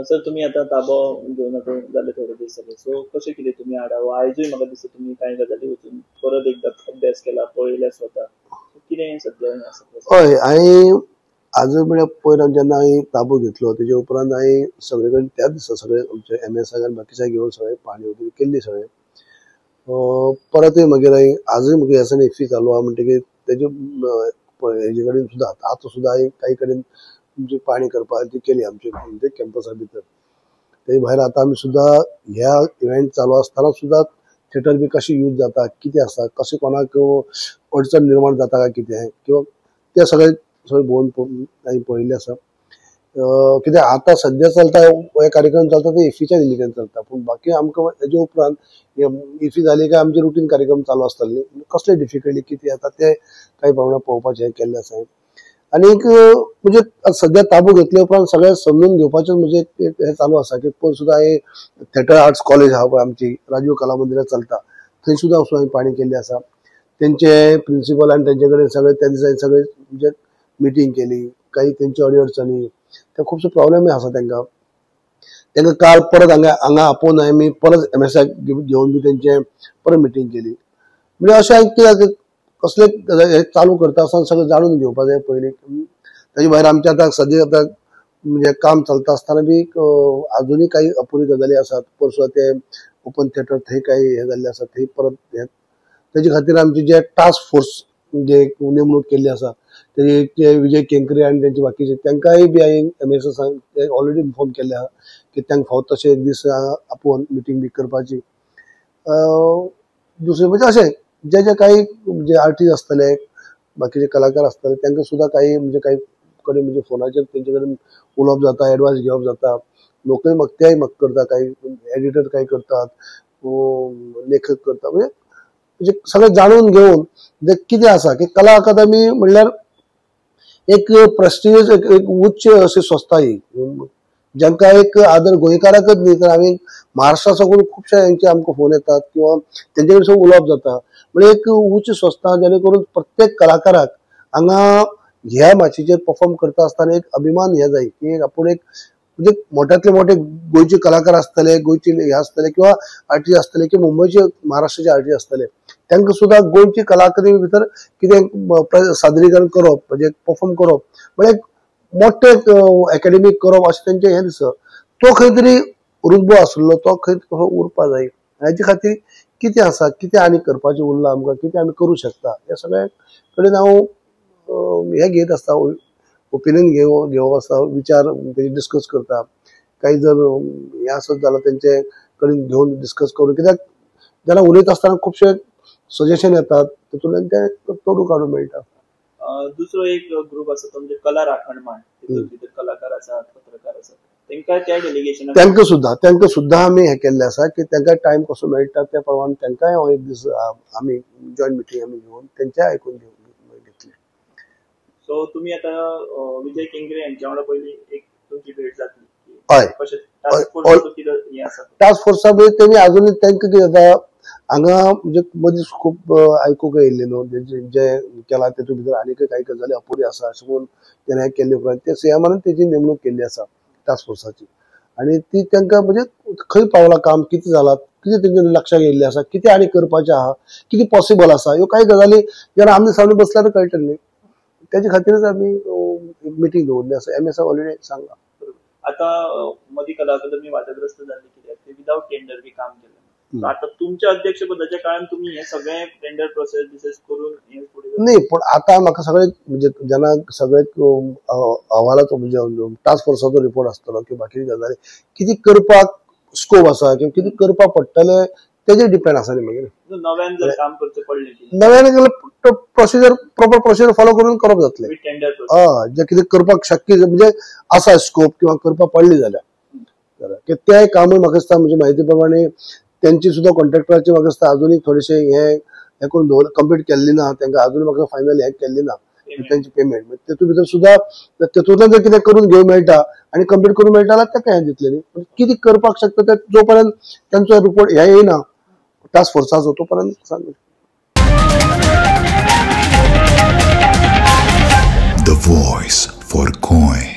Sir तुम्ही आता ताबो घेवन आता जाले थोडे दीस जाले, सो कशें कितें तुमी आढावो आयजूय म्हाका दिसता तुमी कांय गजाली वचून परत एकदा अभ्यास केला, पळयल्या स्वता कितें सद्या आसा? हय, हांवें आज म्हळ्यार पयर जेन्ना हांवें ताबो घेतलो तेजे उपरांत हांवें सगळे कडेन त्याच दिसा सगळे आमचे MSक आनी बाकीच्या घेवन सगळे पाहणी वगैरे केल्ली सगळे. परतूय मागीर हांवें आजूय म्हगे SNFC चालू आहा म्हणटकीर तेजे हेजे कडेन सुद्दां आतां सुद्दां हांवें काही कडेन म्हणजे पाहणी करपाक ती केली आमच्या कॅम्पसा भितर. ते भायर आतां आमी सुद्दां ह्या इव्हेंट चालू आसतना सुद्दां थिएटर बी कशें यूज जाता, कितें आसा, कशें कोणाक अडचण निर्माण जाता काय कितें किंवा ते सगळे भोवन हांवें पळयल्लें आसा. कित्याक आतां सद्या चलता हे कार्यक्रम चलता ते इफ्फीच्या निमित्यान चलता, पूण बाकी आमकां हेजे उपरांत इफ्फी जाली काय आमचे रुटीन कार्यक्रम चालू आसतले. कसले डिफिकल्टी कितें जाता ते काही प्रमाणात पळोवपाचें केल्लें आसा. आनीक म्हणजे सद्या ताबो घेतले उपरांत सगळे समजून घेवपाचें म्हणजे हे चालू आसा की पयर सुद्दां हांवें थिएटर आर्ट्स कॉलेज आहा पळय आमची राजीव कला मंदिरांत चलता, थंय सुद्दां वचून हांवें पाहणी केल्ली आसा. तेंचे प्रिन्सिपल आनी तेंचे कडेन सगळे त्या दिसा सगळे म्हणजे मिटींग केली, काही तेंची अडचणी ते खुबशे प्रॉब्लेमूय आसा तेंकां काल परत हांगा आपोवन आमी परत MSक घेवन बी तेंचे परत मिटींग केली. म्हणजे अशें कित्याक कसले हे चालू करता आसतना सगळें जाणून घेवपाक जाय पयलीं. तेजे भायर आमचें आतां सद्या आतां म्हणजे काम चलता आसतना बी अजुनूय काही अपुरी गजाली आसात. परसू ते ओपन थिएटर थंय काही हे जाल्ले आसा, थंय परत तेजे खातीर आमचे जे टास्क फोर्स जे नेमणूक केल्ली आसा तेजे विजय केंकरे आनी तेंचे बाकीचे तेंकांय बी हांवें MSक ऑलरेडी इन्फॉर्म केल्ले आहा की तांकां फावत तशें एक दीस आपोवन मिटींग बी करपाची. दुसरें म्हणजे अशें जे जे काही म्हणजे आर्टिस्ट आसतले, बाकीचे कलाकार आसतले तांकां सुद्दां काही म्हणजे काही कडेन म्हणजे फोनाचेर तेंचे कडेन उलोवप जाता, एडवायस घेवप जाता. लोकूय तेय म्हाका करता, काही एडिटर काही करतात, लेखक करता, म्हणजे सगळें जाणून घेवन कितें आसा की कला अकादमी म्हणल्यार एक प्रेस्टिजियस एक उच्च अशी संस्था ही जांकां एक आदर गोंयकाराकच न्ही तर आमी महाराष्ट्रा साकून खुबशे हेंचे आमकां फोन येतात किंवा तेंचे कडेन सुद्दां उलोवप जाता. म्हणजे एक उच्च संस्था जेणे करून प्रत्येक कलाकाराक हांगा ह्या माचयेचेर परफॉर्म करता आसतना एक अभिमान हे जाय की आपूण एक म्हणजे मोठ्यांतले मोठे गोंयचे कलाकार आसतले, गोंयचे हे आसतले किंवा आर्टिस्ट आसतले किंवा मुंबयचे महाराष्ट्राचे आर्टिस्ट आसतले तांकां सुद्दां गोंयची कला अकादमी भितर कितें सादरीकरण करप म्हणजे परफॉर्म करप म्हणजे मोठे अकॅडमीक करप अशें तेंचें हें दिसता. तो खंय तरी रुजबो आसलो तो खंय कसो उरपा जाय. हेजे खातीर कितें आसा, कितें आनी करपाचें उरलां आमकां, कितें आमी करूं शकता हे सगळे कडेन हांव हे घेत आसता, ओपिनियन घेवप आसता, विचार तेजे डिस्कस करता. काही जर हे आसत जाल्यार तेंचे कडेन घेवन डिस्कस करून कित्याक जेन्ना उलयता आसतना खुबशे सजेशन येतात तितूंतल्यान ते तोडून काडूंक मेळटा. दुसरो एक ग्रुप आसा तो म्हणजे कला राखणमान, भितर कलाकार आसात, पत्रकार आसात, तेंकां त्या डेलिगेशन तांकां सुद्दां आमी हे केल्ले आसा की तांकां टायम कसो मेळटा त्या प्रमाणे तांकांय हांव एक दीस आमी जॉयंट मिटींग आमी घेवन तेंचेय आयकून घेतले. सो तुमी आतां विजय केंकरे यांच्या वांगडा पयलीं एक तुमची भेट जातली. हय, टास्क फोर्सा भितर तेमी अजूनय तांकां कितें जाता हांगा म्हणजे मदींच खूब आयकूंक येयल्लें न्हू जे केलां तेतूंत भितर आनीक काही गजाली अपुरी आसा अशें करून तेणें केल्ले उपरांत ते CMान तेजी नेमणूक केल्ली आसा टास्क फोर्साची. आनी ती तांकां म्हणजे खंय पावलां काम, कितें जालां, कितें तेंचे लक्षाक येयल्लें आसा, कितें आनी करपाचें आहा, कितें पॉसिबल आसा, ह्यो कांय गजाली जेन्ना आमने सामने बसल्यार कळटलें. तेजे खातीरच आमी मिटींग दवरली आसा. MSक ऑलरेडी सांगलां. आता मदीं कला अकादमी वादग्रस्त जाल्ली कित्याक ते विदाउट टेंडर बी काम केलें. आता तुमच्या अध्यक्षपदाच्या काळात तुम्ही हे सगळे टेंडर प्रोसेस करून हे पुढे नाही, पण आता म्हाका सगळे म्हणजे जेन्ना सगळे अहवालाचो म्हणजे टास्क फोर्साचो रिपोर्ट आसतलो किंवा बाकी गजाली कितें करपाक स्कोप आसा किंवा कितें करपाक पडटलें तेजेर डिपेंड आसा न्ही. मागीर नव्यान जर काम करचें पडलें नव्यान केल्यार प्रोसिजर प्रॉपर प्रोसिजर फॉलो करून करप जातलें. टेंडर जे कितें करपाक शक्य म्हणजे आसा स्कोप किंवा करपाक पडली जाल्यार तें कामूय म्हाका दिसता म्हणजे म्हायती प्रमाणे त्यांची सुद्धा कॉन्ट्रॅक्टराची म्हाका दिसता अजूनय थोडेशे हे करून दवर कंप्लीट केल्ली ना, तांकां अजून म्हाका फायनल हे केल्ली ना त्यांची पेमेंट. तेतूंत भितर सुद्धा तेतूंतल्यान जर कितें करून घेवंक मेळटा आनी कंप्लीट करूंक मेळटा जाल्यार ताका हें दितलें न्ही. कितें करपाक शकता ते जो पर्यंत तांचो रिपोर्ट हे येयना टास्क फोर्साचो तो पर्यंत सांग. The voice for Coin.